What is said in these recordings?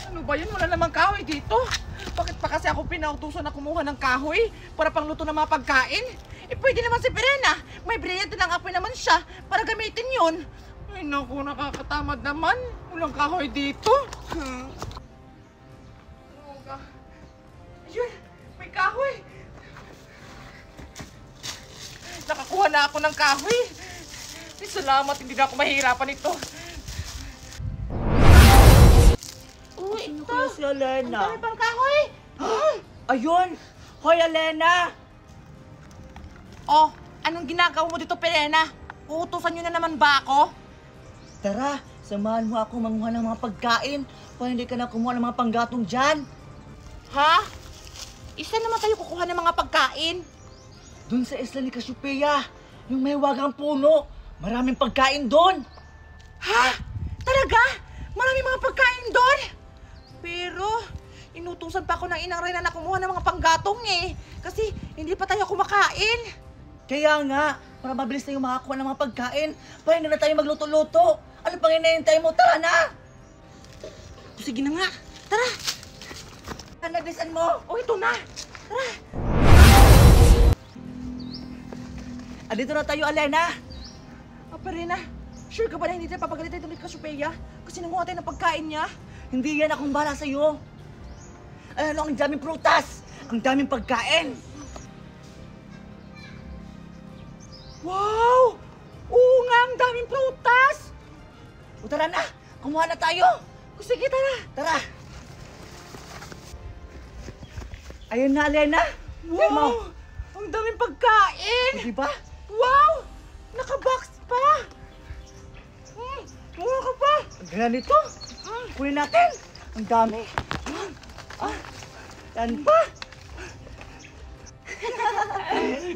Ano ba yan? Wala namang kahoy dito. Bakit pa kasi ako pinautusan na kumuha ng kahoy para pangluto ng mga pagkain? Eh pwede naman si Perena. May brilyante ng apoy naman siya para gamitin yun. Ay naku, nakakatamad naman. Walang kahoy dito. Ayun, may kahoy. Nakakuha na ako ng kahoy. Ay, salamat, hindi na ako mahihirapan ito. Uy, ito. Ano si Elena? Ang dami pang kahoy. Ayun! Hoy, Elena! Oh, anong ginagawa mo dito, Perena? Uutusan niyo na naman ba ako? Tara, samahan mo ako manguha ng mga pagkain para hindi ka na kumuha ng mga panggatong dyan. Ha? Isa naman tayo kukuha ng mga pagkain. Doon sa isla ni Cassiopeia, yung may wagang puno. Maraming pagkain doon. Ha? Talaga? Maraming mga pagkain doon? Pero, inutusan pa ako ng inang Reyna na kumuha ng mga panggatong eh. Kasi hindi pa tayo kumakain. Kaya nga, para mabilis tayo makakuha ng mga pagkain, para hindi na tayo magluto-luto. Ano pang hinihintay mo? Tara na! Sige na nga. Tara. Nagbisan mo? O, ito na. Tara. Andito na tayo, Elena. Perena, sure ka ba na hindi tayo papagalitan ito ni Cassiopeia? Kasi nanguha tayo ng pagkain niya? Hindi yan akong bahala sa'yo. Ano, ang daming prutas, ang daming pagkain. Wow! Oo nga, ang daming prutas! O tara na, kumuha na tayo. O, sige, tara. Tara. Ayun na, Elena. Wow! Ang daming pagkain! Di ba? Wow! Nakabox pa! Mukha ka pa! Ang ganito. Kunin natin. Ang dami. Yan pa.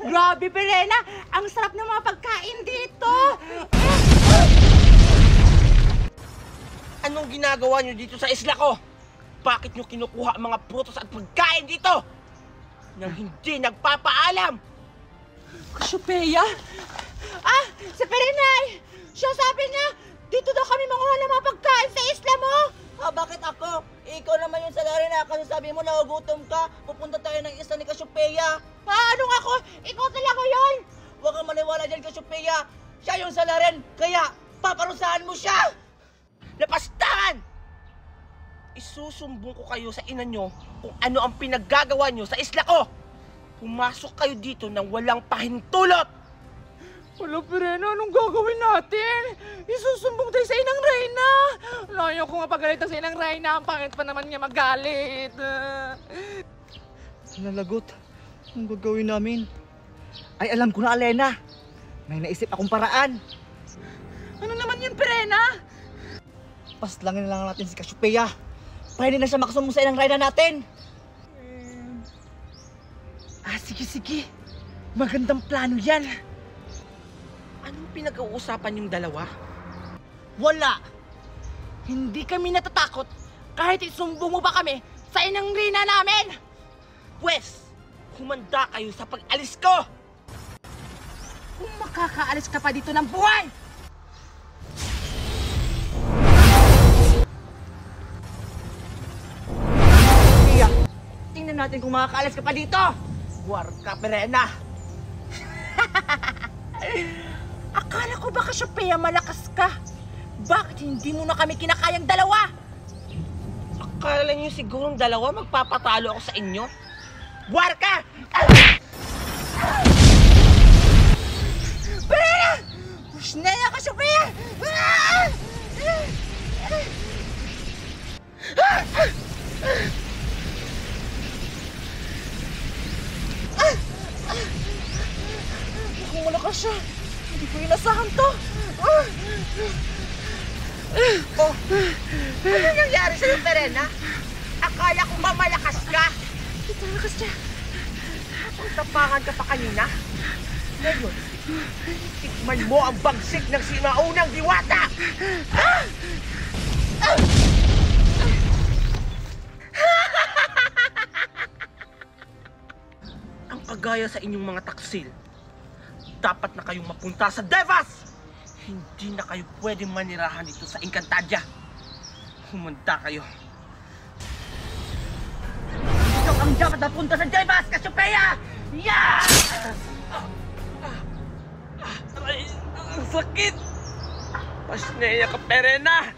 Grabe, Perena! Ang sarap ng mga pagkain dito! Anong ginagawa nyo dito sa isla ko? Bakit nyo kinukuha ang mga prutas at pagkain dito? Nang hindi nagpapaalam! Cassiopeia? Ah! Si Perenay! Siya sabi niya, dito daw kami manguha ng mga pagkain sa isla mo! Bakit ako? Ikaw naman yung salari na kasi sabi mo nagugutom ka. Pupunta tayo ng isla ni Cassiopeia. Anong ako? Ikaw talaga yun! Huwag kang maniwala dyan, Cassiopeia. Siya yung salarin, kaya paparusahan mo siya! Lapastahan! Isusumbong ko kayo sa ina nyo kung ano ang pinaggagawa nyo sa isla ko! Pumasok kayo dito nang walang pahintulot! Wala, Perena, anong gagawin natin? Isusumbong tayo sa inang Reyna! Layo ko nga pagalitan sa inang Reyna. Ang pangit pa naman niya magalit. Nalagot. Anong gagawin namin? Ay, alam ko na, Elena. May naisip akong paraan. Ano naman yun, Perena? Paslangin na lang natin si Cassiopeia. Pwede na siya makasumbong sa inang Reyna natin. Sige. Magandang plano yan. Anong pinag-uusapan yung dalawa? Wala. Hindi kami natatakot kahit isumbong mo pa kami sa inang Reyna namin. Pwes, humanda kayo sa pag-alis ko! Kung makakaalis ka pa dito ng buhay! Cassiopeia, tingnan natin kung makakaalis ka pa dito. Warka, Perena! Akala ko ba, Cassiopeia, malakas ka? Bakit hindi mo na kami kinakayang dalawa? Akala nyo sigurong dalawa magpapatalo ako sa inyo? Warka! Perena! Push na yan, Cassiopeia! Kung malakas siya, hindi ko inasahan to. Oh, ano nangyari sa'yo, Perena? Akala ko ba malakas ka? Ito, malakas siya. Tapangan ka pa kanina? Ngayon, tikman mo ang bagsik ng sinaunang diwata! Ang kagaya sa inyong mga taksil, dapat na kayong mapunta sa Devas! Hindi na kayo pwedeng manirahan dito sa Encantadia. Humanda kayo. ang dapat napunta sa Jaivas, Cassiopeia! Yeah! Aray, ang sakit! Pasneya ka, Perena!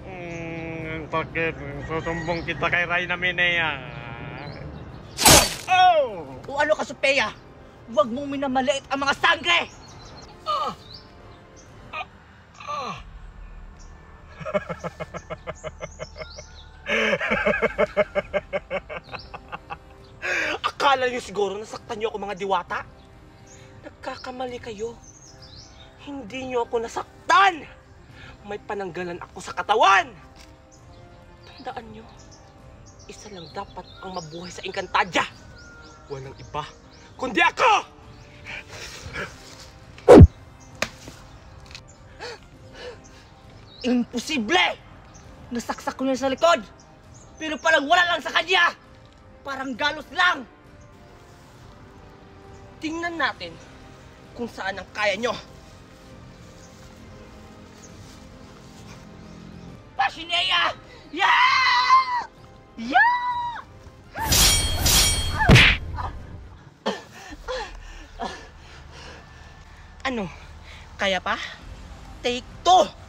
Ang sakit. Susumbong kita kay Reyna Minea. Oh! O ano, Cassiopeia? Huwag mong minamaliit ang mga sangre! Akala niyo siguro nasaktan niyo ako mga diwata? Nagkakamali kayo. Hindi niyo ako nasaktan! May pananggalan ako sa katawan! Tandaan niyo, isa lang dapat ang mabuhay sa Encantadia. Walang iba, kundi ako! Imposible! Nasaksak ko niya sa likod! Pero parang wala lang sa kanya! Parang galos lang! Tingnan natin kung saan ang kaya nyo. Pashinea! Yeah! Yeah! Ano? Kaya pa? Take 2!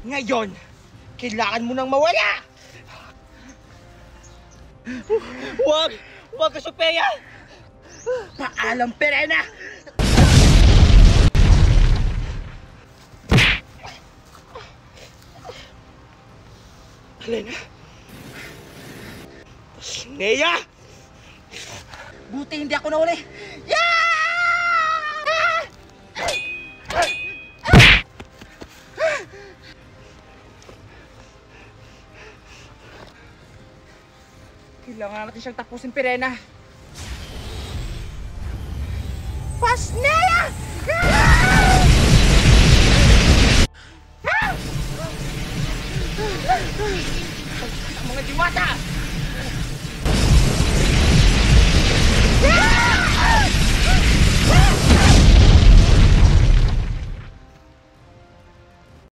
Ngayon, kailangan mo nang mawala! Huwag! Huwag, Cassiopeia! Paalam, Perena! Helena? Pasneya! Buti hindi ako nahuli! Kailangan natin siyang tapusin, Perena. Pasneya!